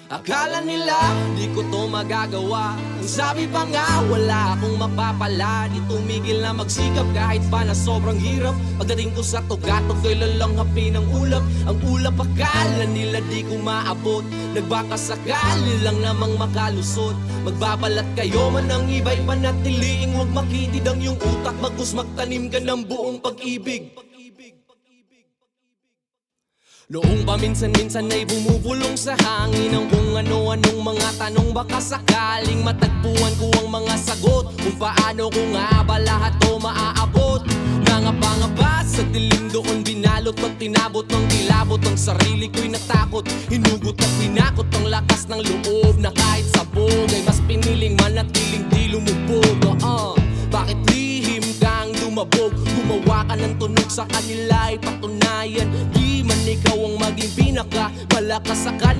Akala nila di ko to magagawa. Ang sabi pa nga wala akong mapapala. Di tumigil na magsikap kahit pa na sobrang hirap. Pagdating ko sa tugatog ko'y lalanghapin ang ulap. Ang ulap akala nila di ko maabot. Nagbakasakali lang namang makalusot. Magbabalat kayo man ang iba'y panatiliing huwag makitid ang iyong utak. Bagus magtanim ka ng buong pag-ibig. Noong paminsan-minsan ay bumubulong sa hangin ang kung ano-anong mga tanong. Baka sakaling matagpuan ko ang mga sagot kung paano ko nga ba lahat to maaabot. Nangapa-ngapa sa dilim doon binalot at tinabot ng kilabot. Ang sarili ko'y natakot, hinugot at pinakot ang lakas ng loob na kahit sabog ay mas piniling manatiling di lumubog. Bakit lihim kang dumabog? Gumawa ka ng tunog sa kanila ay patunayan di man ikaw ang maging pinaka malakas sa kanila.